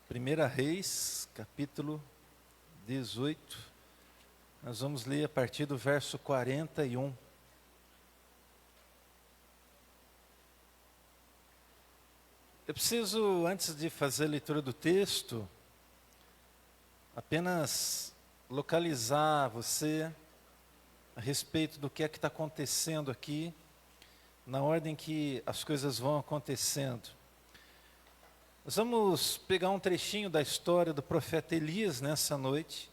Primeira Reis, capítulo 18, nós vamos ler a partir do verso 41. Eu preciso, antes de fazer a leitura do texto, apenas localizar você a respeito do que é que está acontecendo aqui, na ordem que as coisas vão acontecendo. Nós vamos pegar um trechinho da história do profeta Elias nessa noite.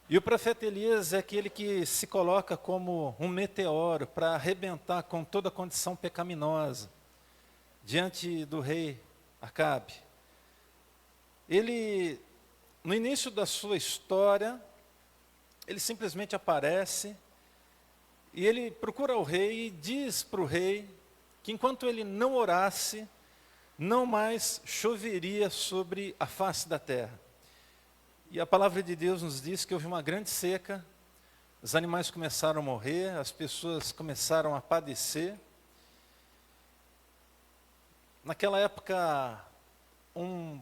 E o profeta Elias é aquele que se coloca como um meteoro para arrebentar com toda a condição pecaminosa diante do rei Acabe. Ele, no início da sua história, ele simplesmente aparece e ele procura o rei e diz para o rei que enquanto ele não orasse, não mais choveria sobre a face da terra. E a palavra de Deus nos diz que houve uma grande seca, os animais começaram a morrer, as pessoas começaram a padecer. Naquela época, um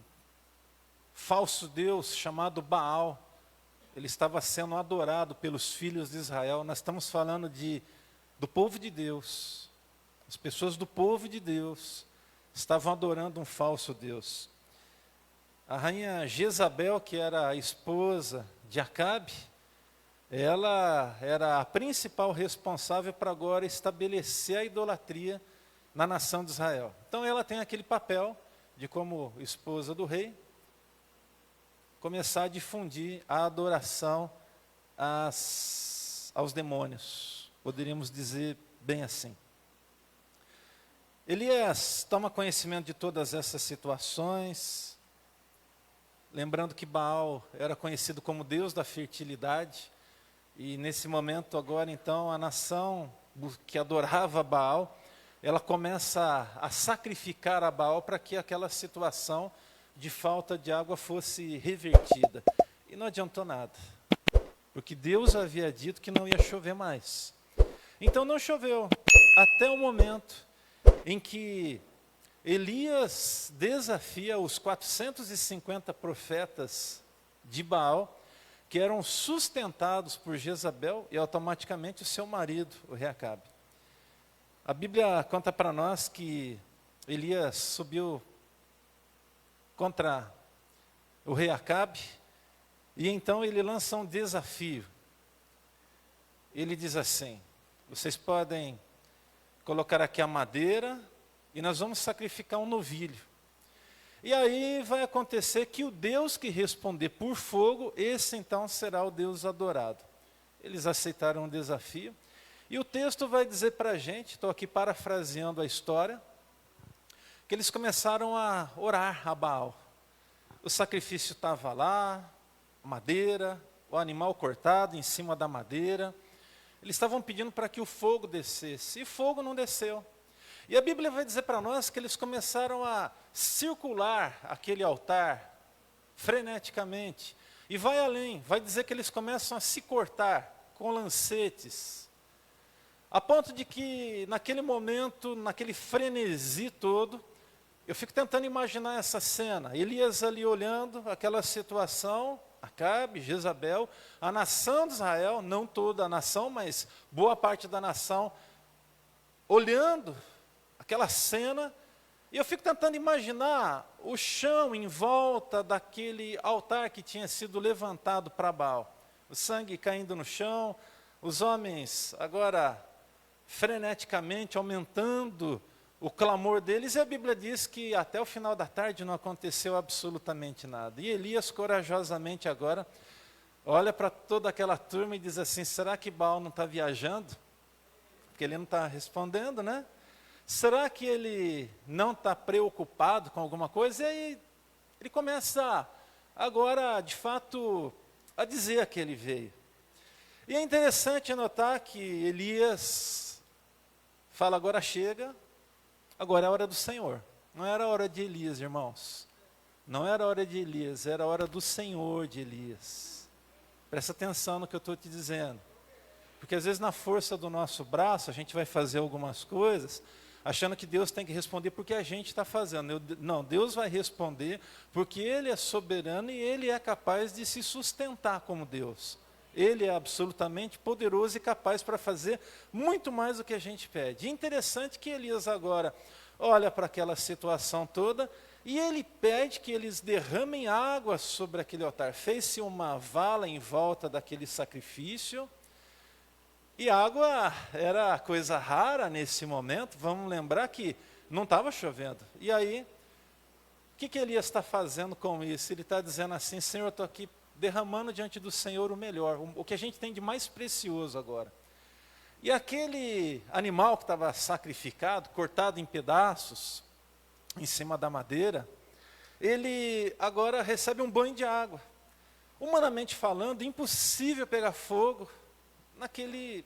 falso deus chamado Baal, ele estava sendo adorado pelos filhos de Israel. Nós estamos falando do povo de Deus, as pessoas do povo de Deus estavam adorando um falso deus. A rainha Jezabel, que era a esposa de Acabe, ela era a principal responsável para agora estabelecer a idolatria na nação de Israel. Então ela tem aquele papel de, como esposa do rei, começar a difundir a adoração aos demônios, poderíamos dizer bem assim. Elias toma conhecimento de todas essas situações, lembrando que Baal era conhecido como Deus da fertilidade, e nesse momento agora então a nação que adorava Baal, ela começa a sacrificar a Baal para que aquela situação de falta de água fosse revertida. E não adiantou nada, porque Deus havia dito que não ia chover mais. Então não choveu, até o momento em que Elias desafia os 450 profetas de Baal, que eram sustentados por Jezabel e automaticamente o seu marido, o rei Acabe. A Bíblia conta para nós que Elias subiu contra o rei Acabe, e então ele lança um desafio. Ele diz assim: vocês podem colocar aqui a madeira e nós vamos sacrificar um novilho. E aí vai acontecer que o Deus que responder por fogo, esse então será o Deus adorado. Eles aceitaram o desafio. E o texto vai dizer para a gente, estou aqui parafraseando a história, que eles começaram a orar a Baal. O sacrifício estava lá, madeira, o animal cortado em cima da madeira. Eles estavam pedindo para que o fogo descesse, e fogo não desceu. E a Bíblia vai dizer para nós que eles começaram a circular aquele altar freneticamente. E vai além, vai dizer que eles começam a se cortar com lancetes. A ponto de que naquele momento, naquele frenesi todo, eu fico tentando imaginar essa cena. Elias ali olhando aquela situação, Acabe, Jezabel, a nação de Israel, não toda a nação, mas boa parte da nação, olhando aquela cena, e eu fico tentando imaginar o chão em volta daquele altar que tinha sido levantado para Baal. O sangue caindo no chão, os homens agora freneticamente aumentando o clamor deles, e a Bíblia diz que até o final da tarde não aconteceu absolutamente nada. E Elias corajosamente agora olha para toda aquela turma e diz assim: será que Baal não está viajando? Porque ele não está respondendo, né? Será que ele não está preocupado com alguma coisa? E aí ele começa agora, de fato, a dizer que ele veio. E é interessante notar que Elias fala: agora chega, agora é a hora do Senhor. Não era a hora de Elias, irmãos. Não era a hora de Elias, era a hora do Senhor de Elias. Presta atenção no que eu estou te dizendo. Porque às vezes na força do nosso braço, a gente vai fazer algumas coisas, achando que Deus tem que responder porque a gente está fazendo. Não, Deus vai responder porque Ele é soberano e Ele é capaz de se sustentar como Deus. Ele é absolutamente poderoso e capaz para fazer muito mais do que a gente pede. E interessante que Elias agora olha para aquela situação toda e ele pede que eles derramem água sobre aquele altar. Fez-se uma vala em volta daquele sacrifício. E água era coisa rara nesse momento. Vamos lembrar que não estava chovendo. E aí, o que Elias está fazendo com isso? Ele está dizendo assim: Senhor, eu estou aqui derramando diante do Senhor o melhor, o que a gente tem de mais precioso agora. E aquele animal que estava sacrificado, cortado em pedaços, em cima da madeira, ele agora recebe um banho de água. Humanamente falando, impossível pegar fogo naquele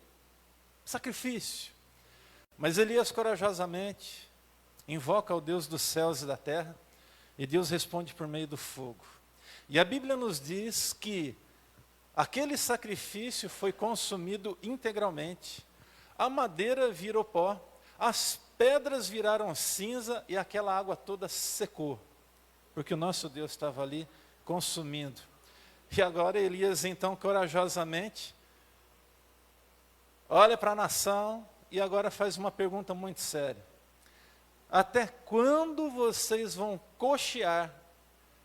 sacrifício. Mas Elias corajosamente invoca o Deus dos céus e da terra, e Deus responde por meio do fogo. E a Bíblia nos diz que aquele sacrifício foi consumido integralmente. A madeira virou pó, as pedras viraram cinza e aquela água toda secou, porque o nosso Deus estava ali consumindo. E agora Elias então corajosamente olha para a nação e agora faz uma pergunta muito séria. Até quando vocês vão cochear?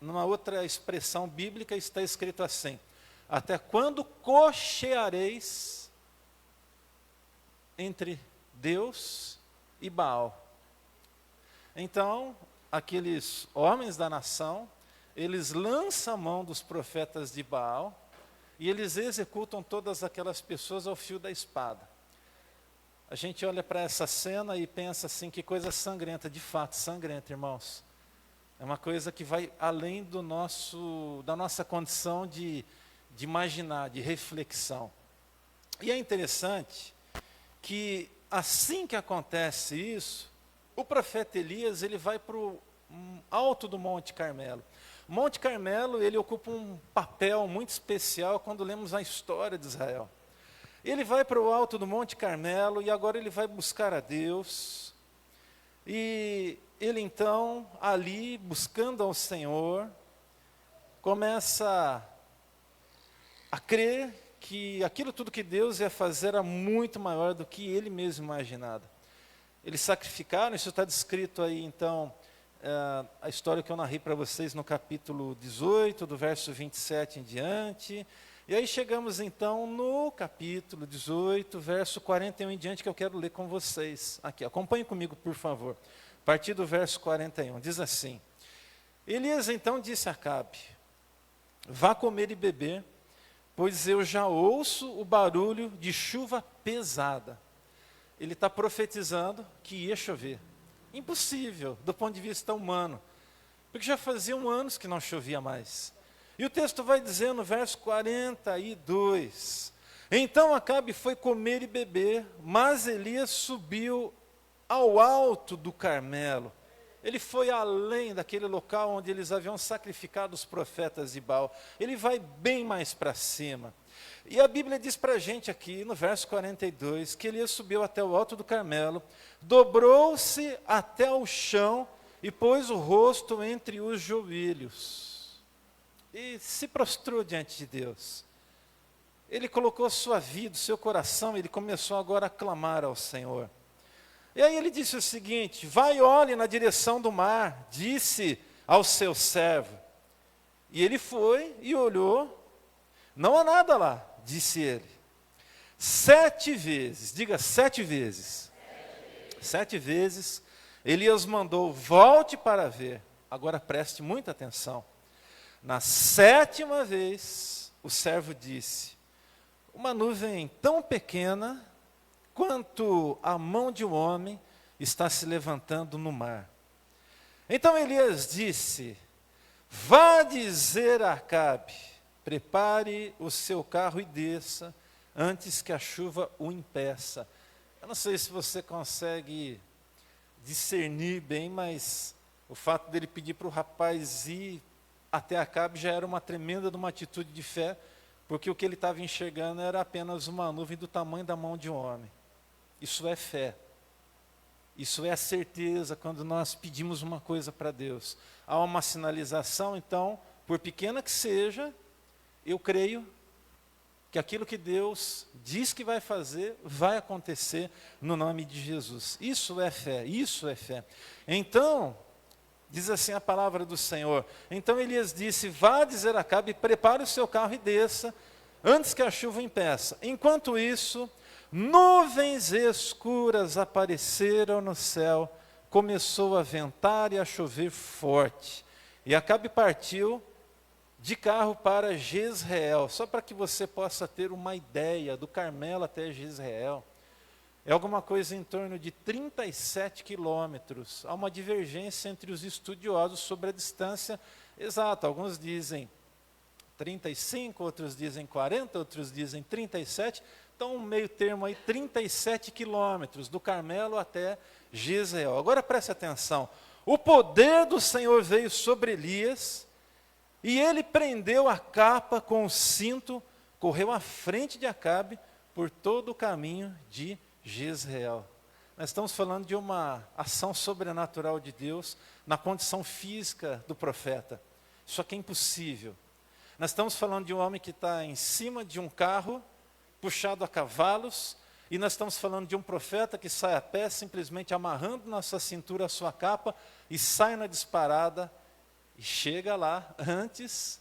Numa outra expressão bíblica está escrito assim: até quando cocheareis entre Deus e Baal? Então, aqueles homens da nação, eles lançam a mão dos profetas de Baal e eles executam todas aquelas pessoas ao fio da espada. A gente olha para essa cena e pensa assim, que coisa sangrenta, de fato sangrenta, irmãos. É uma coisa que vai além da nossa condição de imaginar, de reflexão. E é interessante que assim que acontece isso, o profeta Elias ele vai para o alto do Monte Carmelo. O Monte Carmelo ele ocupa um papel muito especial quando lemos a história de Israel. Ele vai para o alto do Monte Carmelo e agora ele vai buscar a Deus. E ele então, ali, buscando ao Senhor, começa a crer que aquilo tudo que Deus ia fazer era muito maior do que ele mesmo imaginava. Eles sacrificaram, isso está descrito aí então, a história que eu narrei para vocês no capítulo 18, do verso 27 em diante. E aí chegamos então no capítulo 18, verso 41 em diante, que eu quero ler com vocês. Aqui, acompanhe comigo, por favor. A partir do verso 41, diz assim: Elias então disse a Acabe: vá comer e beber, pois eu já ouço o barulho de chuva pesada. Ele está profetizando que ia chover. Impossível, do ponto de vista humano, porque já faziam anos que não chovia mais. E o texto vai dizer no verso 42, então Acabe foi comer e beber, mas Elias subiu ao alto do Carmelo. Ele foi além daquele local onde eles haviam sacrificado os profetas de Baal. Ele vai bem mais para cima. E a Bíblia diz para a gente aqui, no verso 42, que Elias subiu até o alto do Carmelo, dobrou-se até o chão e pôs o rosto entre os joelhos. E se prostrou diante de Deus. Ele colocou sua vida, seu coração, ele começou agora a clamar ao Senhor. E aí ele disse o seguinte: vai e olhe na direção do mar, disse ao seu servo. E ele foi e olhou, não há nada lá, disse ele. 7 vezes, diga 7 vezes. 7 vezes, Elias mandou, volte para ver. Agora preste muita atenção. Na 7ª vez, o servo disse: uma nuvem tão pequena quanto a mão de um homem está se levantando no mar. Então Elias disse: vá dizer a Acabe, prepare o seu carro e desça, antes que a chuva o impeça. Eu não sei se você consegue discernir bem, mas o fato dele pedir para o rapaz ir até Acabe já era uma tremenda de uma atitude de fé, porque o que ele estava enxergando era apenas uma nuvem do tamanho da mão de um homem. Isso é fé. Isso é a certeza quando nós pedimos uma coisa para Deus. Há uma sinalização, então, por pequena que seja, eu creio que aquilo que Deus diz que vai fazer, vai acontecer no nome de Jesus. Isso é fé, isso é fé. Então, diz assim a palavra do Senhor. Então Elias disse, vá dizer a Acabe, prepare o seu carro e desça, antes que a chuva impeça. Enquanto isso, nuvens escuras apareceram no céu, começou a ventar e a chover forte. E Acabe partiu de carro para Jezreel, só para que você possa ter uma ideia, do Carmelo até Jezreel. É alguma coisa em torno de 37 quilômetros. Há uma divergência entre os estudiosos sobre a distância exata. Alguns dizem 35, outros dizem 40, outros dizem 37. Então, um meio termo aí, 37 quilômetros, do Carmelo até Jezreel. Agora preste atenção. O poder do Senhor veio sobre Elias, e ele prendeu a capa com o cinto, correu à frente de Acabe por todo o caminho de Jezreel. Nós estamos falando de uma ação sobrenatural de Deus na condição física do profeta. Isso aqui é impossível. Nós estamos falando de um homem que está em cima de um carro, puxado a cavalos, e nós estamos falando de um profeta que sai a pé, simplesmente amarrando na sua cintura a sua capa, e sai na disparada, e chega lá antes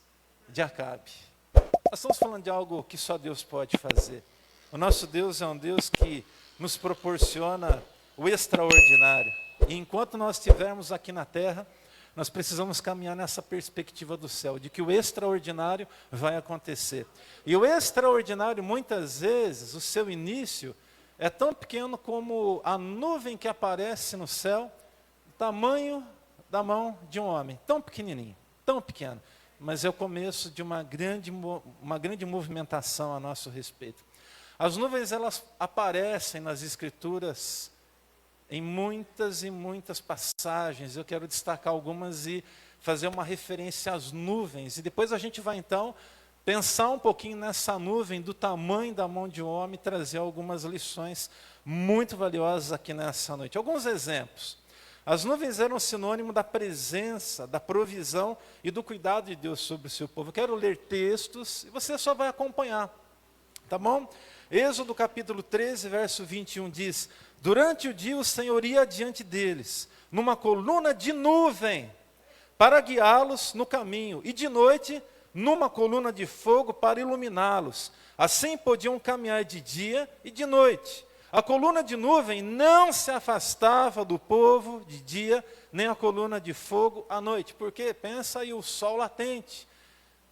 de Acabe. Nós estamos falando de algo que só Deus pode fazer. O nosso Deus é um Deus que nos proporciona o extraordinário. E enquanto nós estivermos aqui na terra, nós precisamos caminhar nessa perspectiva do céu, de que o extraordinário vai acontecer. E o extraordinário, muitas vezes, o seu início é tão pequeno como a nuvem que aparece no céu, tamanho da mão de um homem, tão pequenininho, tão pequeno, mas é o começo de uma grande movimentação a nosso respeito. As nuvens, elas aparecem nas Escrituras em muitas e muitas passagens. Eu quero destacar algumas e fazer uma referência às nuvens, e depois a gente vai então pensar um pouquinho nessa nuvem do tamanho da mão de um homem e trazer algumas lições muito valiosas aqui nessa noite. Alguns exemplos. As nuvens eram sinônimo da presença, da provisão e do cuidado de Deus sobre o seu povo. Eu quero ler textos e você só vai acompanhar, tá bom? Êxodo capítulo 13, verso 21 diz, durante o dia o Senhor ia diante deles, numa coluna de nuvem, para guiá-los no caminho, e de noite, numa coluna de fogo para iluminá-los. Assim podiam caminhar de dia e de noite. A coluna de nuvem não se afastava do povo de dia, nem a coluna de fogo à noite. Porque, pensa aí, o sol latente,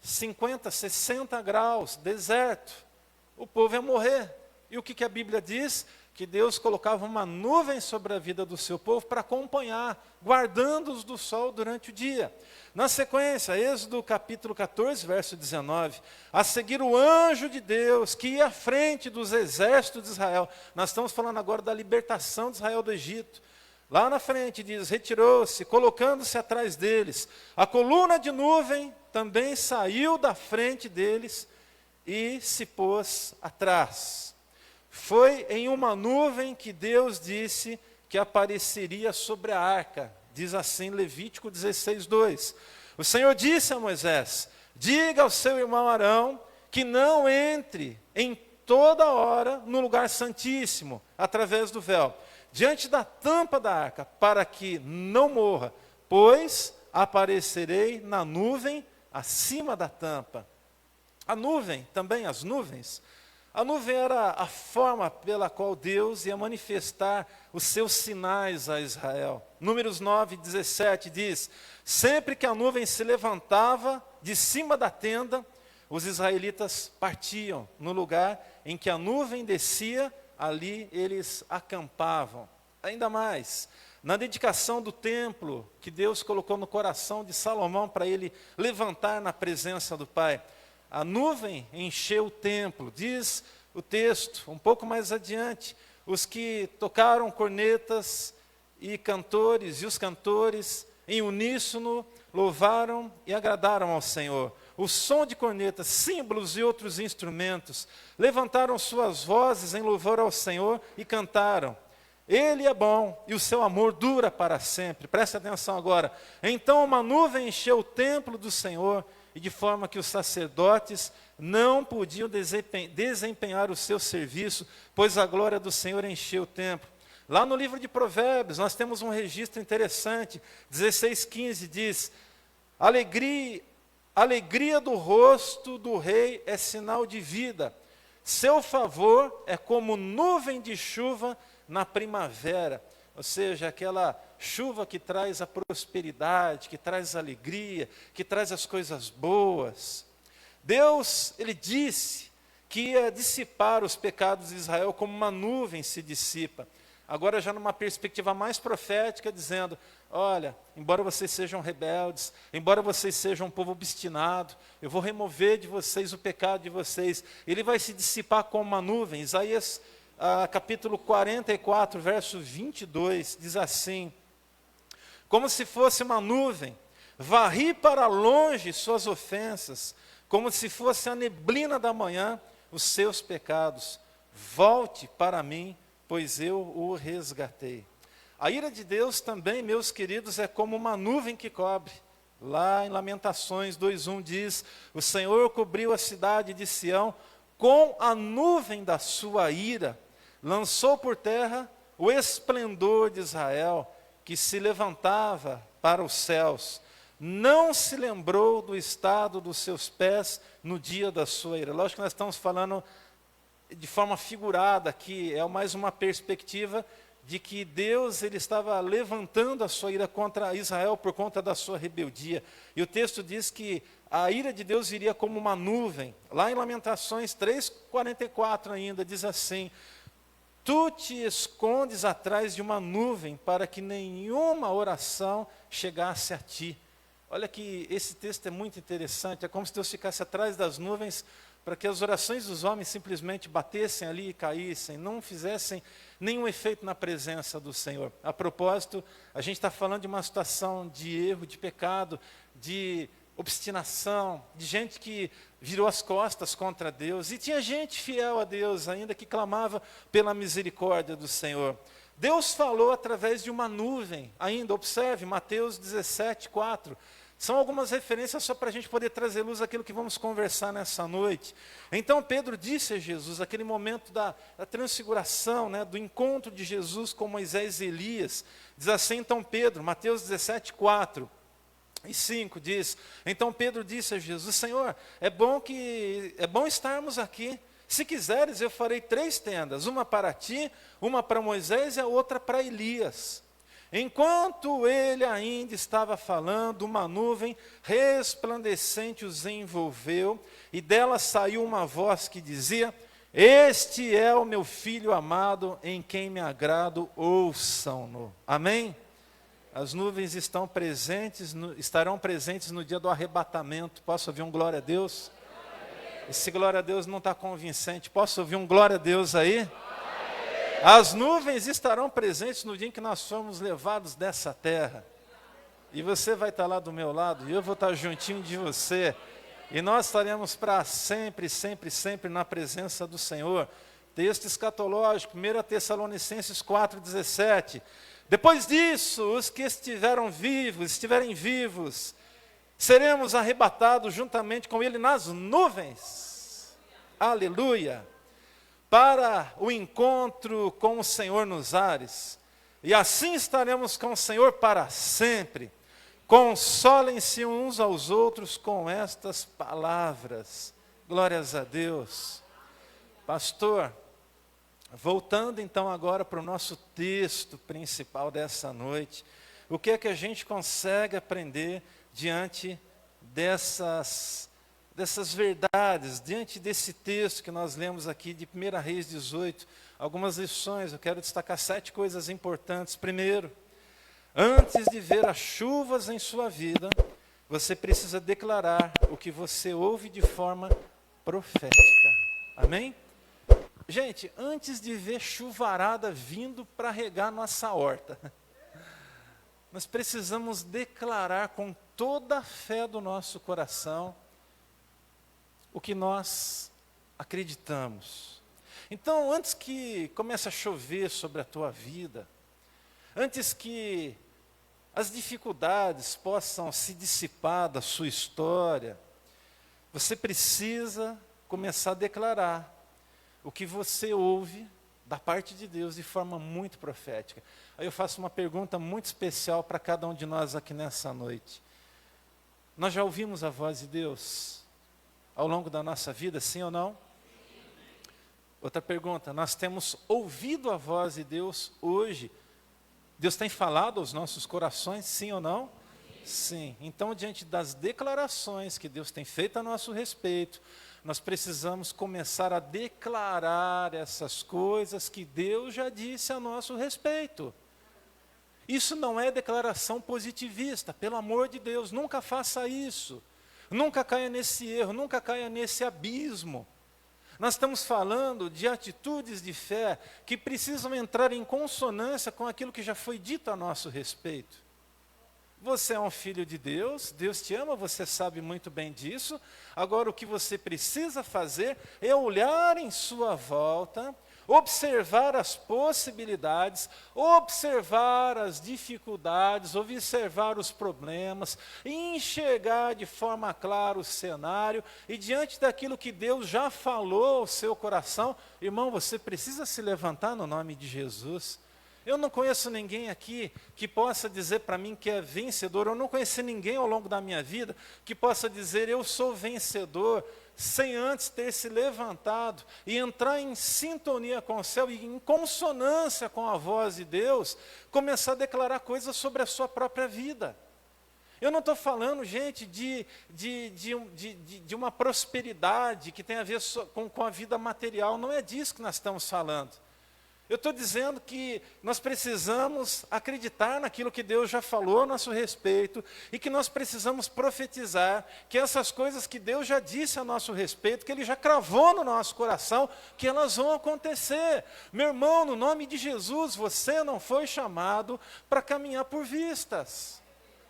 50, 60 graus, deserto, o povo ia morrer. E o que a Bíblia diz? Que Deus colocava uma nuvem sobre a vida do seu povo para acompanhar, guardando-os do sol durante o dia. Na sequência, Êxodo capítulo 14, verso 19, a seguir o anjo de Deus que ia à frente dos exércitos de Israel. Nós estamos falando agora da libertação de Israel do Egito. Lá na frente diz, retirou-se, colocando-se atrás deles. A coluna de nuvem também saiu da frente deles e se pôs atrás. Foi em uma nuvem que Deus disse que apareceria sobre a arca. Diz assim Levítico 16, 2. O Senhor disse a Moisés, diga ao seu irmão Arão que não entre em toda hora no lugar santíssimo, através do véu, diante da tampa da arca, para que não morra, pois aparecerei na nuvem acima da tampa. A nuvem, também as nuvens, a nuvem era a forma pela qual Deus ia manifestar os seus sinais a Israel. Números 9, 17 diz, sempre que a nuvem se levantava de cima da tenda, os israelitas partiam no lugar em que a nuvem descia, ali eles acampavam. Ainda mais, na dedicação do templo que Deus colocou no coração de Salomão para ele levantar na presença do Pai, a nuvem encheu o templo. Diz o texto, um pouco mais adiante, os que tocaram cornetas e cantores, e os cantores em uníssono louvaram e agradaram ao Senhor. o som de cornetas, símbolos e outros instrumentos. Levantaram suas vozes em louvor ao Senhor e cantaram. Ele é bom e o seu amor dura para sempre. Preste atenção agora. Então uma nuvem encheu o templo do Senhor, e de forma que os sacerdotes não podiam desempenhar o seu serviço, pois a glória do Senhor encheu o templo. Lá no livro de Provérbios, nós temos um registro interessante. 16:15 diz: alegria do rosto do rei é sinal de vida. Seu favor é como nuvem de chuva na primavera. Ou seja, aquela chuva que traz a prosperidade, que traz a alegria, que traz as coisas boas. Deus, Ele disse que ia dissipar os pecados de Israel como uma nuvem se dissipa. Agora já numa perspectiva mais profética, dizendo, olha, embora vocês sejam rebeldes, embora vocês sejam um povo obstinado, eu vou remover de vocês o pecado de vocês. Ele vai se dissipar como uma nuvem. Isaías capítulo 44, verso 22, diz assim: como se fosse uma nuvem, varri para longe suas ofensas, como se fosse a neblina da manhã, os seus pecados. Volte para mim, pois eu o resgatei. A ira de Deus também, meus queridos, é como uma nuvem que cobre. Lá em Lamentações 2:1 diz: o Senhor cobriu a cidade de Sião com a nuvem da sua ira, lançou por terra o esplendor de Israel, que se levantava para os céus. Não se lembrou do estado dos seus pés no dia da sua ira. Lógico que nós estamos falando de forma figurada aqui, é mais uma perspectiva de que Deus ele estava levantando a sua ira contra Israel por conta da sua rebeldia. E o texto diz que a ira de Deus viria como uma nuvem. Lá em Lamentações 3:44 ainda, diz assim: tu te escondes atrás de uma nuvem para que nenhuma oração chegasse a ti. Olha que esse texto é muito interessante, é como se Deus ficasse atrás das nuvens para que as orações dos homens simplesmente batessem ali e caíssem, não fizessem nenhum efeito na presença do Senhor. A propósito, a gente está falando de uma situação de erro, de pecado, de obstinação, de gente que virou as costas contra Deus, e tinha gente fiel a Deus ainda que clamava pela misericórdia do Senhor. Deus falou através de uma nuvem ainda, observe, Mateus 17:4. São algumas referências só para a gente poder trazer luz àquilo que vamos conversar nessa noite. Então Pedro disse a Jesus, aquele momento da transfiguração, né, do encontro de Jesus com Moisés e Elias, diz assim então Pedro, Mateus 17:4 e 5 diz: então Pedro disse a Jesus, Senhor, é bom estarmos aqui. Se quiseres, eu farei 3 tendas, uma para ti, uma para Moisés e a outra para Elias. Enquanto ele ainda estava falando, uma nuvem resplandecente os envolveu, e dela saiu uma voz que dizia: este é o meu filho amado, em quem me agrado, ouçam-no. Amém? As nuvens estarão presentes no dia do arrebatamento. Posso ouvir um glória a Deus? Esse glória a Deus não está convincente. Posso ouvir um glória a Deus aí? As nuvens estarão presentes no dia em que nós formos levados dessa terra. E você vai estar lá do meu lado, e eu vou estar juntinho de você. E nós estaremos para sempre, sempre, sempre na presença do Senhor. Texto escatológico, 1 Tessalonicenses 4:17. Depois disso, os que estiverem vivos, seremos arrebatados juntamente com Ele nas nuvens. Aleluia! Para o encontro com o Senhor nos ares. E assim estaremos com o Senhor para sempre. Consolem-se uns aos outros com estas palavras. Glórias a Deus. Pastor, voltando então agora para o nosso texto principal dessa noite, o que é que a gente consegue aprender diante dessas verdades, diante desse texto que nós lemos aqui de 1 Reis 18, algumas lições, eu quero destacar 7 coisas importantes. Primeiro, antes de ver as chuvas em sua vida, você precisa declarar o que você ouve de forma profética. Amém? Gente, antes de ver chuvarada vindo para regar nossa horta, nós precisamos declarar com toda a fé do nosso coração o que nós acreditamos. Então, antes que comece a chover sobre a tua vida, antes que as dificuldades possam se dissipar da sua história, você precisa começar a declarar o que você ouve da parte de Deus de forma muito profética. Aí eu faço uma pergunta muito especial para cada um de nós aqui nessa noite. Nós já ouvimos a voz de Deus ao longo da nossa vida, sim ou não? Outra pergunta, nós temos ouvido a voz de Deus hoje? Deus tem falado aos nossos corações, sim ou não? Sim. Então, diante das declarações que Deus tem feito a nosso respeito, nós precisamos começar a declarar essas coisas que Deus já disse a nosso respeito. Isso não é declaração positivista, pelo amor de Deus, nunca faça isso. Nunca caia nesse erro, nunca caia nesse abismo. Nós estamos falando de atitudes de fé que precisam entrar em consonância com aquilo que já foi dito a nosso respeito. Você é um filho de Deus, Deus te ama, você sabe muito bem disso. Agora o que você precisa fazer é olhar em sua volta, observar as possibilidades, observar as dificuldades, observar os problemas, enxergar de forma clara o cenário, e diante daquilo que Deus já falou ao seu coração, irmão, você precisa se levantar no nome de Jesus. Eu não conheço ninguém aqui que possa dizer para mim que é vencedor. Eu não conheci ninguém ao longo da minha vida que possa dizer eu sou vencedor, sem antes ter se levantado e entrar em sintonia com o céu e em consonância com a voz de Deus, começar a declarar coisas sobre a sua própria vida. Eu não estou falando, gente, de uma prosperidade que tem a ver com a vida material, não é disso que nós estamos falando. Eu estou dizendo que nós precisamos acreditar naquilo que Deus já falou a nosso respeito e que nós precisamos profetizar que essas coisas que Deus já disse a nosso respeito, que Ele já cravou no nosso coração, que elas vão acontecer. Meu irmão, no nome de Jesus, você não foi chamado para caminhar por vistas.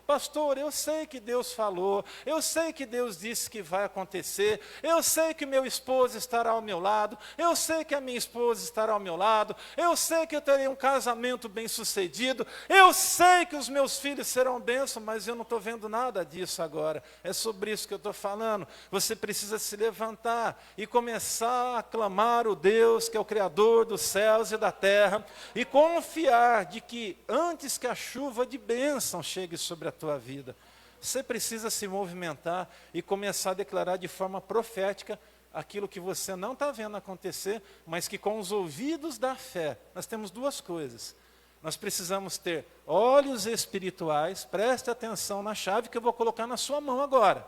Pastor, eu sei que Deus falou, eu sei que Deus disse que vai acontecer, eu sei que meu esposo estará ao meu lado, eu sei que a minha esposa estará ao meu lado, eu sei que eu terei um casamento bem sucedido, eu sei que os meus filhos serão bênçãos, mas eu não estou vendo nada disso agora. É sobre isso que eu estou falando. Você precisa se levantar e começar a clamar o Deus que é o Criador dos céus e da terra e confiar de que antes que a chuva de bênção chegue sobre a tua vida, você precisa se movimentar e começar a declarar de forma profética aquilo que você não está vendo acontecer, mas que com os ouvidos da fé, nós temos duas coisas. Nós precisamos ter olhos espirituais, preste atenção na chave que eu vou colocar na sua mão agora,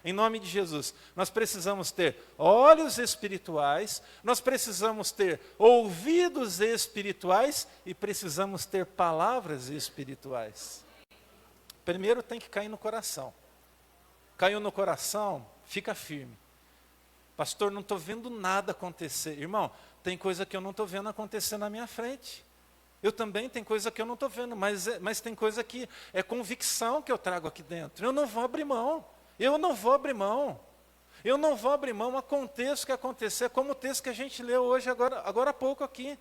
em nome de Jesus. Nós precisamos ter olhos espirituais, nós precisamos ter ouvidos espirituais e precisamos ter palavras espirituais. Primeiro tem que cair no coração. Caiu no coração, fica firme. Pastor, não estou vendo nada acontecer. Irmão, tem coisa que eu não estou vendo acontecer na minha frente. Eu também tem coisa que eu não estou vendo, mas tem coisa que é convicção que eu trago aqui dentro. Eu não vou abrir mão. Eu não vou abrir mão. Eu não vou abrir mão, aconteça o que acontecer, como o texto que a gente leu hoje, agora há pouco aqui.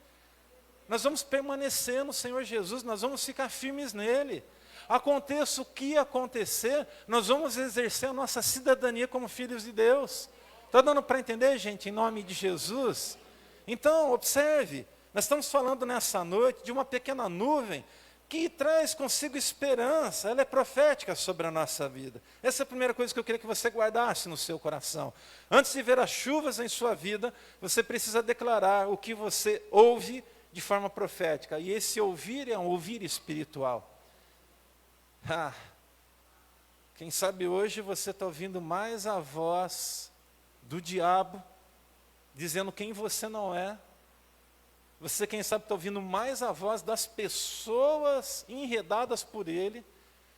Nós vamos permanecer no Senhor Jesus, nós vamos ficar firmes nele. Aconteça o que acontecer, nós vamos exercer a nossa cidadania como filhos de Deus. Está dando para entender, gente, em nome de Jesus? Então, observe, nós estamos falando nessa noite de uma pequena nuvem que traz consigo esperança, ela é profética sobre a nossa vida. Essa é a primeira coisa que eu queria que você guardasse no seu coração. Antes de ver as chuvas em sua vida, você precisa declarar o que você ouve de forma profética. E esse ouvir é um ouvir espiritual. Quem sabe hoje você está ouvindo mais a voz do diabo, dizendo quem você não é. Você, quem sabe, está ouvindo mais a voz das pessoas enredadas por ele,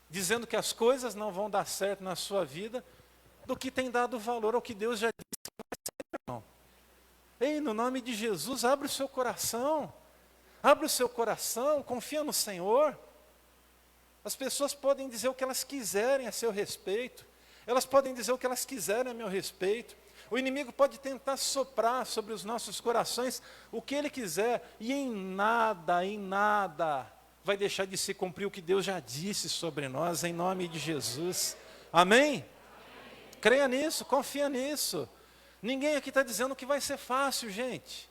dizendo que as coisas não vão dar certo na sua vida, do que tem dado valor ao que Deus já disse que vai ser, irmão. Ei, no nome de Jesus, abre o seu coração. Abre o seu coração, confia no Senhor. As pessoas podem dizer o que elas quiserem a seu respeito. Elas podem dizer o que elas quiserem a meu respeito. O inimigo pode tentar soprar sobre os nossos corações o que ele quiser, e em nada vai deixar de se cumprir o que Deus já disse sobre nós, em nome de Jesus. Amém? Creia nisso, confia nisso. Ninguém aqui está dizendo que vai ser fácil, gente.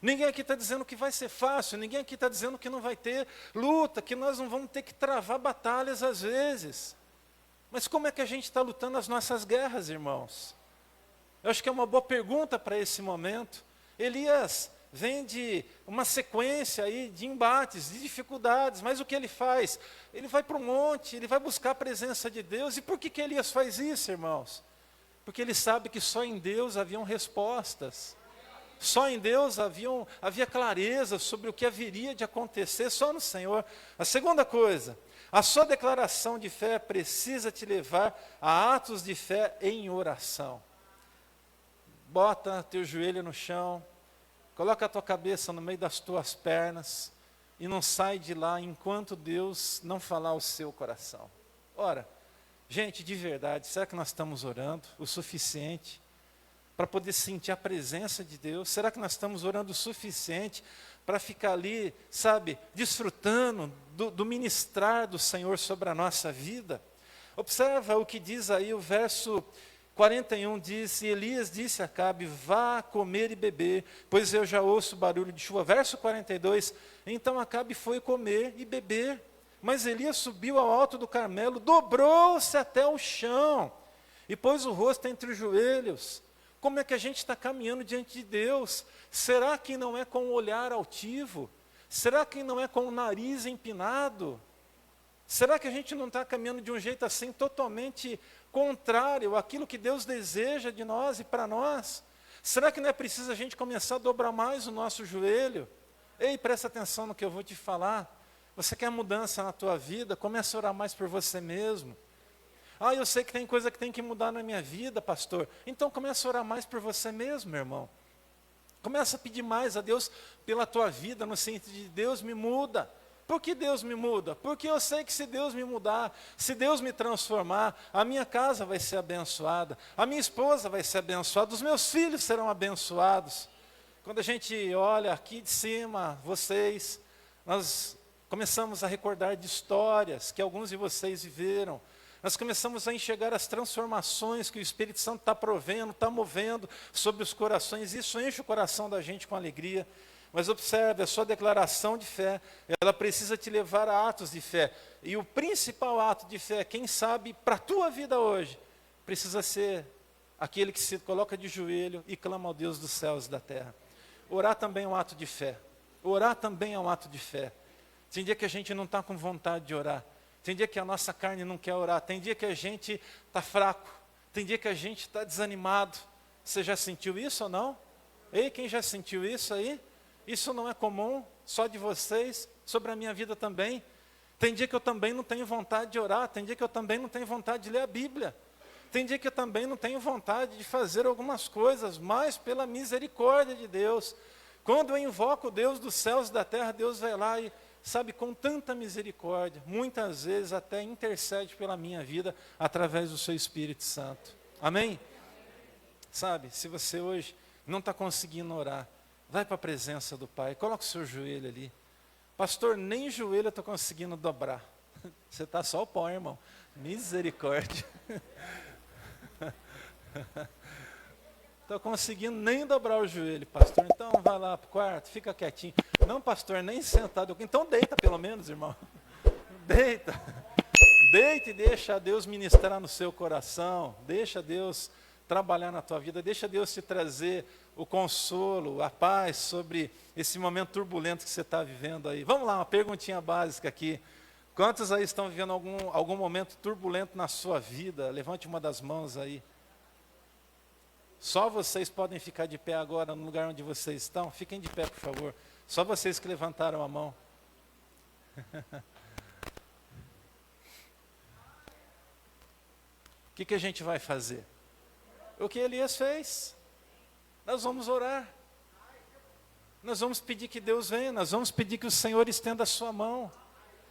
Ninguém aqui está dizendo que vai ser fácil, ninguém aqui está dizendo que não vai ter luta, que nós não vamos ter que travar batalhas às vezes. Mas como é que a gente está lutando as nossas guerras, irmãos? Eu acho que é uma boa pergunta para esse momento. Elias vem de uma sequência aí de embates, de dificuldades, mas o que ele faz? Ele vai para o monte, ele vai buscar a presença de Deus. E por que Elias faz isso, irmãos? Porque ele sabe que só em Deus haviam respostas. Só em Deus havia clareza sobre o que haveria de acontecer, só no Senhor. A segunda coisa, a sua declaração de fé precisa te levar a atos de fé em oração. Bota teu joelho no chão, coloca a tua cabeça no meio das tuas pernas e não sai de lá enquanto Deus não falar o seu coração. Ora, gente, de verdade, será que nós estamos orando o suficiente para poder sentir a presença de Deus? Será que nós estamos orando o suficiente para ficar ali, sabe, desfrutando do ministrar do Senhor sobre a nossa vida? Observa o que diz aí o verso 41, diz: e Elias disse a Acabe, vá comer e beber, pois eu já ouço barulho de chuva. Verso 42, então Acabe foi comer e beber, mas Elias subiu ao alto do Carmelo, dobrou-se até o chão, e pôs o rosto entre os joelhos. Como é que a gente está caminhando diante de Deus? Será que não é com o olhar altivo? Será que não é com o nariz empinado? Será que a gente não está caminhando de um jeito assim totalmente contrário àquilo que Deus deseja de nós e para nós? Será que não é preciso a gente começar a dobrar mais o nosso joelho? Ei, presta atenção no que eu vou te falar. Você quer mudança na tua vida? Comece a orar mais por você mesmo. Ah, eu sei que tem coisa que tem que mudar na minha vida, pastor. Então comece a orar mais por você mesmo, meu irmão. Começa a pedir mais a Deus pela tua vida, no sentido de Deus me muda. Por que Deus me muda? Porque eu sei que se Deus me mudar, se Deus me transformar, a minha casa vai ser abençoada, a minha esposa vai ser abençoada, os meus filhos serão abençoados. Quando a gente olha aqui de cima, vocês, nós começamos a recordar de histórias que alguns de vocês viveram. Nós começamos a enxergar as transformações que o Espírito Santo está provendo, está movendo sobre os corações. Isso enche o coração da gente com alegria. Mas observe, a sua declaração de fé, ela precisa te levar a atos de fé. E o principal ato de fé, quem sabe, para a tua vida hoje, precisa ser aquele que se coloca de joelho e clama ao Deus dos céus e da terra. Orar também é um ato de fé. Orar também é um ato de fé. Tem dia que a gente não está com vontade de orar. Tem dia que a nossa carne não quer orar. Tem dia que a gente está fraco. Tem dia que a gente está desanimado. Você já sentiu isso ou não? Ei, quem já sentiu isso aí? Isso não é comum, só de vocês, sobre a minha vida também. Tem dia que eu também não tenho vontade de orar. Tem dia que eu também não tenho vontade de ler a Bíblia. Tem dia que eu também não tenho vontade de fazer algumas coisas, mas pela misericórdia de Deus. Quando eu invoco o Deus dos céus e da terra, Deus vai lá e, sabe, com tanta misericórdia, muitas vezes até intercede pela minha vida através do seu Espírito Santo. Amém? Sabe, se você hoje não está conseguindo orar, vai para a presença do Pai, coloca o seu joelho ali. Pastor, nem joelho eu estou conseguindo dobrar. Você está só o pó, irmão. Misericórdia. Estou conseguindo nem dobrar o joelho, pastor. Então vai lá para o quarto, fica quietinho. Não, pastor, nem sentado. Então deita pelo menos, irmão. Deita. Deita e deixa Deus ministrar no seu coração. Deixa Deus trabalhar na tua vida. Deixa Deus te trazer o consolo, a paz sobre esse momento turbulento que você está vivendo aí. Vamos lá, uma perguntinha básica aqui. Quantos aí estão vivendo algum momento turbulento na sua vida? Levante uma das mãos aí. Só vocês podem ficar de pé agora no lugar onde vocês estão. Fiquem de pé, por favor. Só vocês que levantaram a mão. O que a gente vai fazer? O que Elias fez? Nós vamos orar. Nós vamos pedir que Deus venha. Nós vamos pedir que o Senhor estenda a sua mão.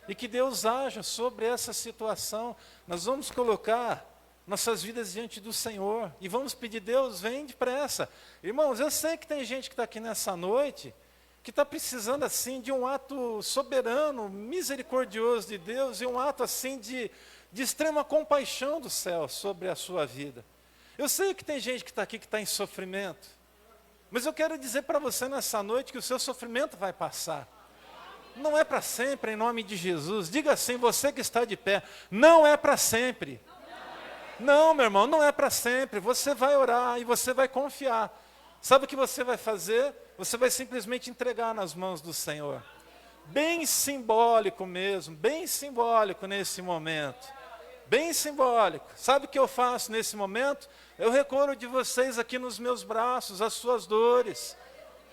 E que Deus haja sobre essa situação. Nós vamos colocar nossas vidas diante do Senhor. E vamos pedir, Deus, vem depressa. Irmãos, eu sei que tem gente que está aqui nessa noite, que está precisando assim de um ato soberano, misericordioso de Deus, e um ato assim de extrema compaixão do céu sobre a sua vida. Eu sei que tem gente que está aqui que está em sofrimento, mas eu quero dizer para você nessa noite que o seu sofrimento vai passar. Não é para sempre, em nome de Jesus. Diga assim, você que está de pé, não é para sempre. Não, meu irmão, não é para sempre. Você vai orar e você vai confiar. Sabe o que você vai fazer? Você vai simplesmente entregar nas mãos do Senhor. Bem simbólico mesmo, bem simbólico nesse momento. Bem simbólico. Sabe o que eu faço nesse momento? Eu recorro de vocês aqui nos meus braços, as suas dores,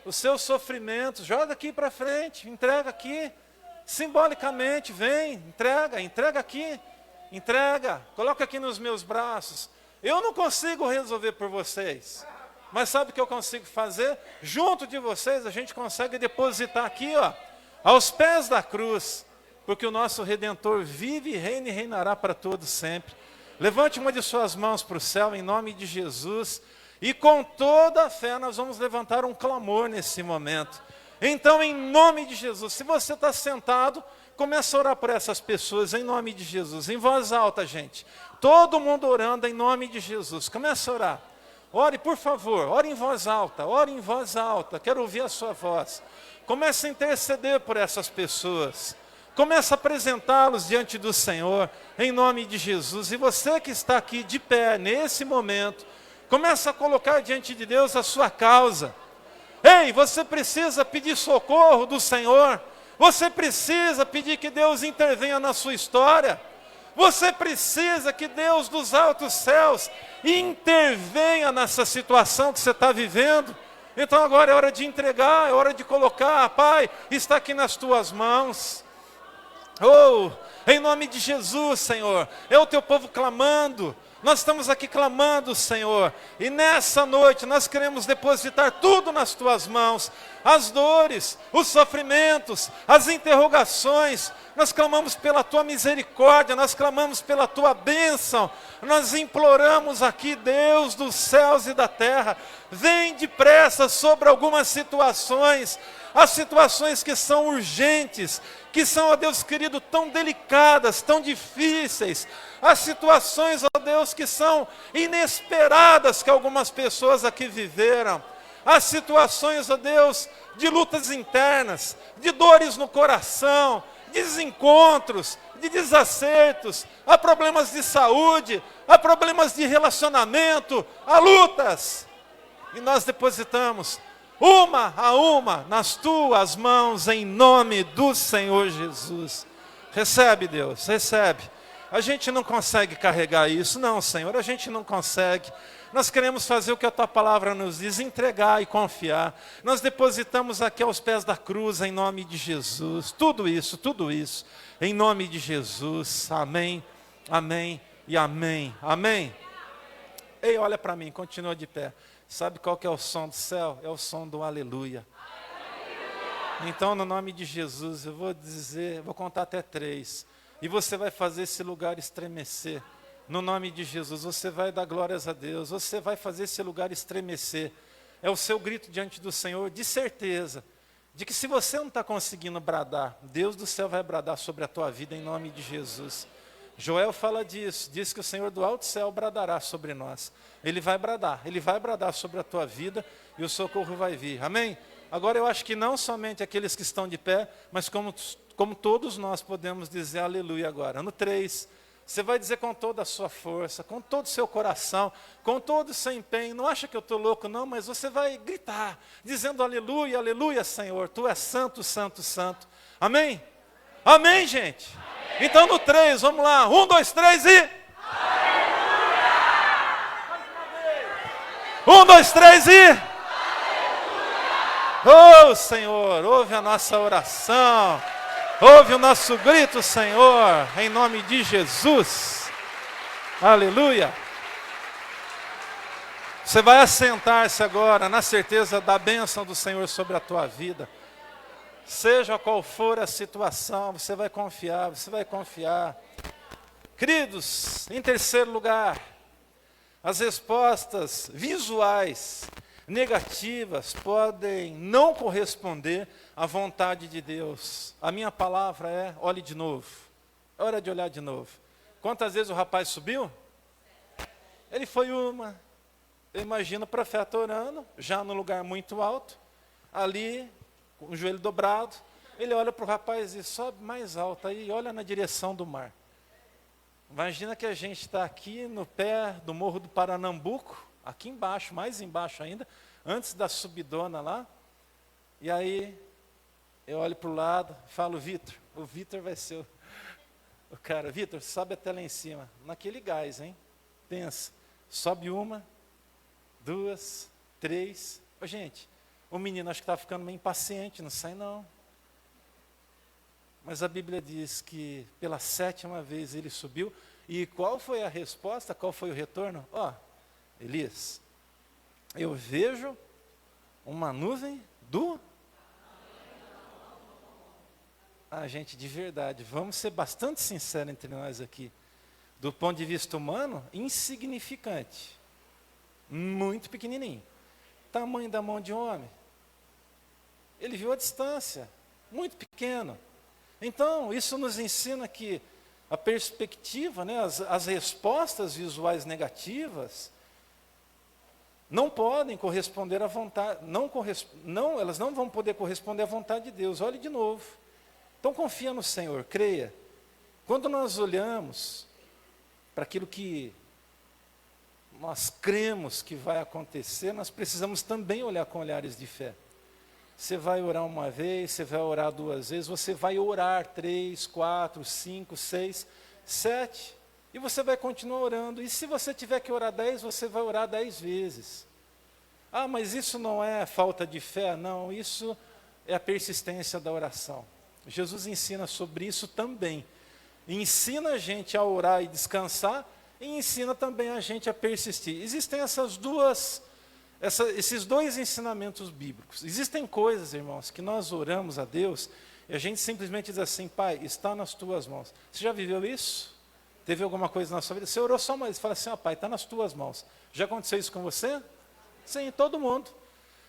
os seus sofrimentos. Joga aqui para frente, entrega aqui. Simbolicamente, vem, entrega aqui. Entrega, coloca aqui nos meus braços. Eu não consigo resolver por vocês. Mas sabe o que eu consigo fazer? Junto de vocês, a gente consegue depositar aqui, ó, aos pés da cruz. Porque o nosso Redentor vive e reina e reinará para todos sempre. Levante uma de suas mãos para o céu, em nome de Jesus. E com toda a fé nós vamos levantar um clamor nesse momento. Então, em nome de Jesus, se você está sentado, começa a orar por essas pessoas, em nome de Jesus. Em voz alta, gente. Todo mundo orando em nome de Jesus. Começa a orar. Ore, por favor, ore em voz alta. Ore em voz alta. Quero ouvir a sua voz. Comece a interceder por essas pessoas. Comece a apresentá-los diante do Senhor, em nome de Jesus. E você que está aqui de pé, nesse momento, comece a colocar diante de Deus a sua causa. Ei, você precisa pedir socorro do Senhor. Você precisa pedir que Deus intervenha na sua história. Você precisa que Deus dos altos céus intervenha nessa situação que você está vivendo. Então agora é hora de entregar, é hora de colocar. Pai, está aqui nas tuas mãos. Oh, em nome de Jesus, Senhor, é o teu povo clamando. Nós estamos aqui clamando, Senhor, e nessa noite nós queremos depositar tudo nas tuas mãos, as dores, os sofrimentos, as interrogações. Nós clamamos pela tua misericórdia, nós clamamos pela tua bênção, nós imploramos aqui, Deus dos céus e da terra, vem depressa sobre algumas situações, as situações que são urgentes, que são, ó Deus querido, tão delicadas, tão difíceis, as situações, ó Deus, que são inesperadas que algumas pessoas aqui viveram, as situações, ó Deus, de lutas internas, de dores no coração, de desencontros, de desacertos, há problemas de saúde, há problemas de relacionamento, há lutas, e nós depositamos uma a uma nas tuas mãos, em nome do Senhor Jesus. Recebe, Deus, recebe. A gente não consegue carregar isso, não, Senhor, a gente não consegue. Nós queremos fazer o que a tua palavra nos diz, entregar e confiar. Nós depositamos aqui aos pés da cruz, em nome de Jesus. Tudo isso, em nome de Jesus. Amém, amém e amém. Amém. Ei, olha para mim, continua de pé. Sabe qual que é o som do céu? É o som do aleluia. Então, no nome de Jesus, eu vou contar até 3. E você vai fazer esse lugar estremecer. No nome de Jesus, você vai dar glórias a Deus. Você vai fazer esse lugar estremecer. É o seu grito diante do Senhor, de certeza, de que se você não está conseguindo bradar, Deus do céu vai bradar sobre a tua vida em nome de Jesus. Joel fala disso, diz que o Senhor do alto céu bradará sobre nós. Ele vai bradar sobre a tua vida e o socorro vai vir. Amém? Agora eu acho que não somente aqueles que estão de pé, mas como todos nós podemos dizer aleluia agora. No 3, você vai dizer com toda a sua força, com todo o seu coração, com todo o seu empenho. Não acha que eu estou louco não, mas você vai gritar, dizendo aleluia, aleluia Senhor, tu és santo, santo, santo. Amém? Amém, gente? Amém. Então no 3, vamos lá, 1, 2, 3 e... Aleluia! 1, 2, 3 e... Aleluia! Oh Senhor, ouve a nossa oração, ouve o nosso grito, Senhor, em nome de Jesus. Aleluia! Você vai assentar-se agora na certeza da bênção do Senhor sobre a tua vida. Seja qual for a situação, você vai confiar, você vai confiar. Queridos, em terceiro lugar, As respostas visuais negativas podem não corresponder à vontade de Deus. A minha palavra é: olhe de novo. É hora de olhar de novo. Quantas vezes o rapaz subiu? Ele foi uma. Eu imagino o profeta orando, já no lugar muito alto, ali, com o joelho dobrado. Ele olha para o rapaz e sobe mais alto, aí olha na direção do mar. Imagina que a gente está aqui no pé do Morro do Paranambuco, aqui embaixo, mais embaixo ainda, antes da subidona lá. E aí, eu olho para o lado, falo: Vitor, o Vitor vai ser o cara. Vitor, sobe até lá em cima, naquele gás, hein? Pensa, sobe uma, duas, três. Ô, gente, o menino acho que está ficando meio impaciente, não sai não. Mas a Bíblia diz que pela 7ª vez ele subiu. E qual foi a resposta? Qual foi o retorno? Elias, eu vejo uma nuvem do... gente, de verdade, vamos ser bastante sinceros entre nós aqui. Do ponto de vista humano, insignificante. Muito pequenininho. Tamanho da mão de homem. Ele viu a distância, muito pequeno. Então, isso nos ensina que a perspectiva, né, as respostas visuais negativas não podem corresponder à vontade, elas não vão poder corresponder à vontade de Deus. Olhe de novo. Então, confia no Senhor, creia. Quando nós olhamos para aquilo que nós cremos que vai acontecer, nós precisamos também olhar com olhares de fé. Você vai orar uma vez, você vai orar 2 vezes, você vai orar 3, 4, 5, 6, 7, e você vai continuar orando. E se você tiver que orar 10, você vai orar 10 vezes. Mas isso não é falta de fé? Não, isso é a persistência da oração. Jesus ensina sobre isso também. Ensina a gente a orar e descansar, e ensina também a gente a persistir. Existem esses 2 ensinamentos bíblicos. Existem coisas, irmãos, que nós oramos a Deus e a gente simplesmente diz assim: Pai, está nas tuas mãos. Você já viveu isso? Teve alguma coisa na sua vida? Você orou só uma vez e fala assim: Pai, está nas tuas mãos. Já aconteceu isso com você? Sim, todo mundo.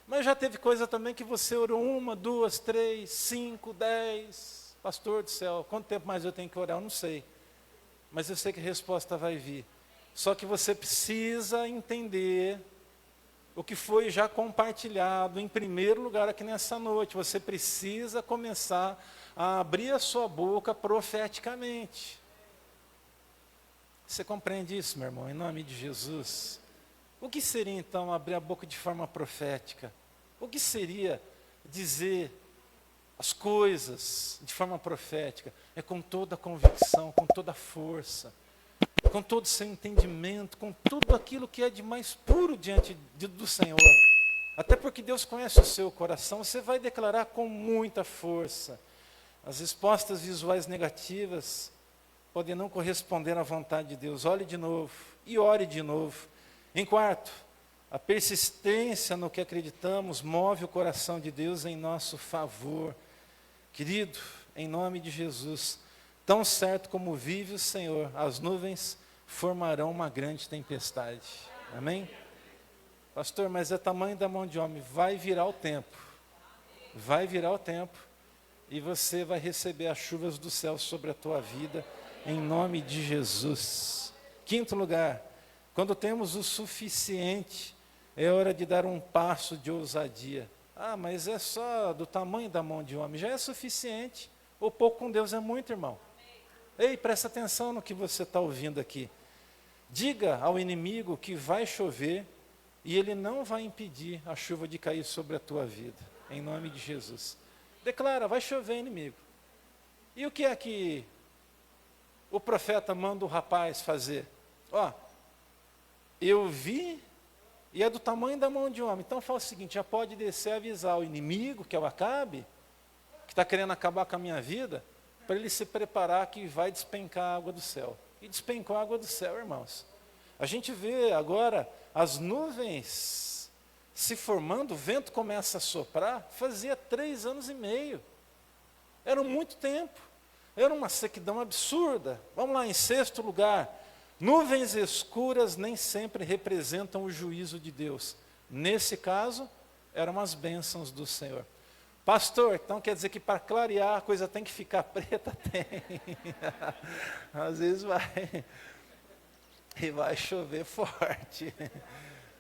Mas já teve coisa também que você orou 1, 2, 3, 5, 10. Pastor do céu, quanto tempo mais eu tenho que orar? Eu não sei. Mas eu sei que a resposta vai vir. Só que você precisa entender o que foi já compartilhado em primeiro lugar aqui nessa noite. Você precisa começar a abrir a sua boca profeticamente. Você compreende isso, meu irmão, em nome de Jesus? O que seria então abrir a boca de forma profética? O que seria dizer as coisas de forma profética? É com toda a convicção, com toda a força, com todo o seu entendimento, com tudo aquilo que é de mais puro diante do Senhor. Até porque Deus conhece o seu coração, você vai declarar com muita força. As respostas visuais negativas podem não corresponder à vontade de Deus. Olhe de novo e ore de novo. Em quarto, a persistência no que acreditamos move o coração de Deus em nosso favor. Querido, em nome de Jesus, tão certo como vive o Senhor, as nuvens formarão uma grande tempestade. Amém? Pastor, mas é tamanho da mão de homem. Vai virar o tempo. Vai virar o tempo. E você vai receber as chuvas do céu sobre a tua vida, em nome de Jesus. Quinto lugar, quando temos o suficiente, é hora de dar um passo de ousadia. Mas é só do tamanho da mão de homem. Já é suficiente. O pouco com Deus é muito, irmão. Ei, presta atenção no que você está ouvindo aqui. Diga ao inimigo que vai chover e ele não vai impedir a chuva de cair sobre a tua vida, em nome de Jesus. Declara: vai chover, inimigo. E o que é que o profeta manda o rapaz fazer? Eu vi e é do tamanho da mão de homem. Então fala o seguinte: já pode descer e avisar o inimigo, que é o Acabe, que está querendo acabar com a minha vida, para ele se preparar que vai despencar a água do céu. E despencou a água do céu, irmãos. A gente vê agora as nuvens se formando, o vento começa a soprar, fazia 3 anos e meio. Era muito tempo. Era uma sequidão absurda. Vamos lá, em sexto lugar, Nuvens escuras nem sempre representam o juízo de Deus. Nesse caso, eram as bênçãos do Senhor. Pastor, então quer dizer que para clarear a coisa tem que ficar preta? Tem. Às vezes vai. E vai chover forte.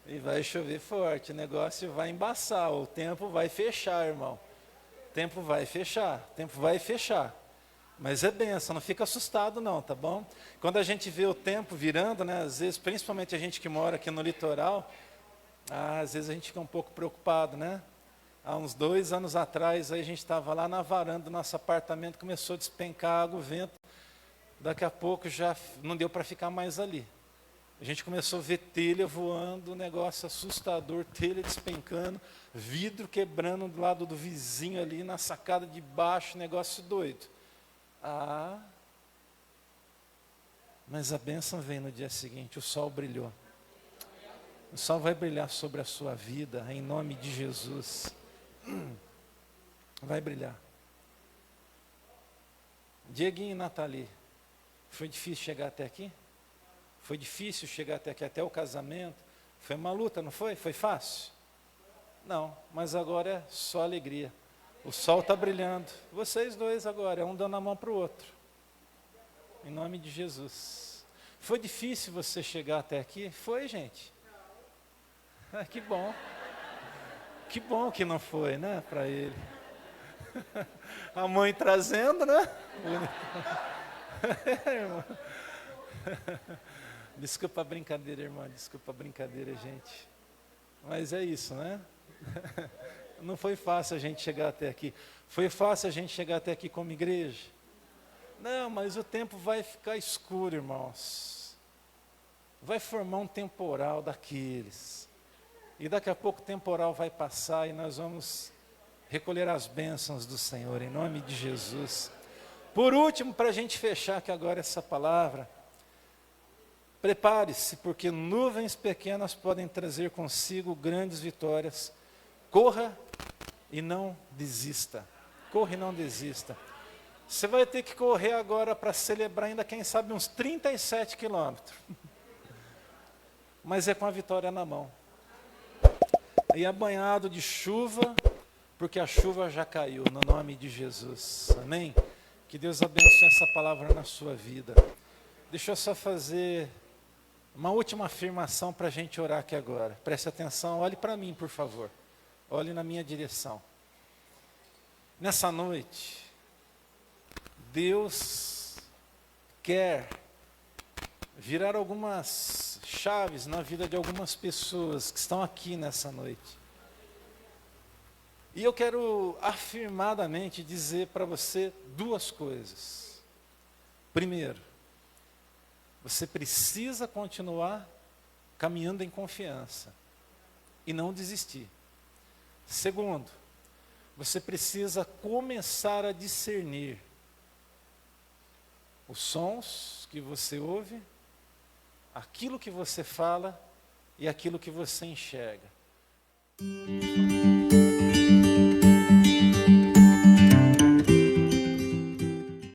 E vai chover forte. O negócio vai embaçar. O tempo vai fechar, irmão. O tempo vai fechar. O tempo vai fechar. Mas é benção, não fica assustado não, tá bom? Quando a gente vê o tempo virando, né, às vezes, principalmente a gente que mora aqui no litoral, às vezes a gente fica um pouco preocupado, né? Há uns 2 anos atrás, aí a gente estava lá na varanda do nosso apartamento, começou a despencar água, o vento, daqui a pouco já não deu para ficar mais ali. A gente começou a ver telha voando, um negócio assustador, telha despencando, vidro quebrando do lado do vizinho ali, na sacada de baixo, negócio doido. Mas a bênção vem no dia seguinte, o sol brilhou. O sol vai brilhar sobre a sua vida, em nome de Jesus. Vai brilhar. Dieguinho e Nathalie, foi difícil chegar até aqui? Foi difícil chegar até aqui, até o casamento? Foi uma luta, não foi? Foi fácil? Não, mas agora é só alegria. O sol está brilhando. Vocês dois agora, um dando a mão para o outro. Em nome de Jesus. Foi difícil você chegar até aqui? Foi, gente. Que bom. Que bom que não foi, né, para ele. A mãe trazendo, né? Desculpa a brincadeira, irmã. Desculpa a brincadeira, gente. Mas é isso, né? Não foi fácil a gente chegar até aqui. Foi fácil a gente chegar até aqui como igreja? Não, mas o tempo vai ficar escuro, irmãos. Vai formar um temporal daqueles. E daqui a pouco o temporal vai passar e nós vamos recolher as bênçãos do Senhor, em nome de Jesus. Por último, para a gente fechar aqui agora essa palavra, prepare-se, porque nuvens pequenas podem trazer consigo grandes vitórias. Corra e não desista. Corra e não desista. Você vai ter que correr agora para celebrar ainda, quem sabe, uns 37 quilômetros. Mas é com a vitória na mão. E é banhado de chuva, porque a chuva já caiu, no nome de Jesus. Amém? Que Deus abençoe essa palavra na sua vida. Deixa eu só fazer uma última afirmação para a gente orar aqui agora. Preste atenção, olhe para mim, por favor. Olhe na minha direção. Nessa noite, Deus quer virar algumas chaves na vida de algumas pessoas que estão aqui nessa noite. E eu quero afirmadamente dizer para você 2 coisas. Primeiro, você precisa continuar caminhando em confiança e não desistir. Segundo, você precisa começar a discernir os sons que você ouve, aquilo que você fala e aquilo que você enxerga.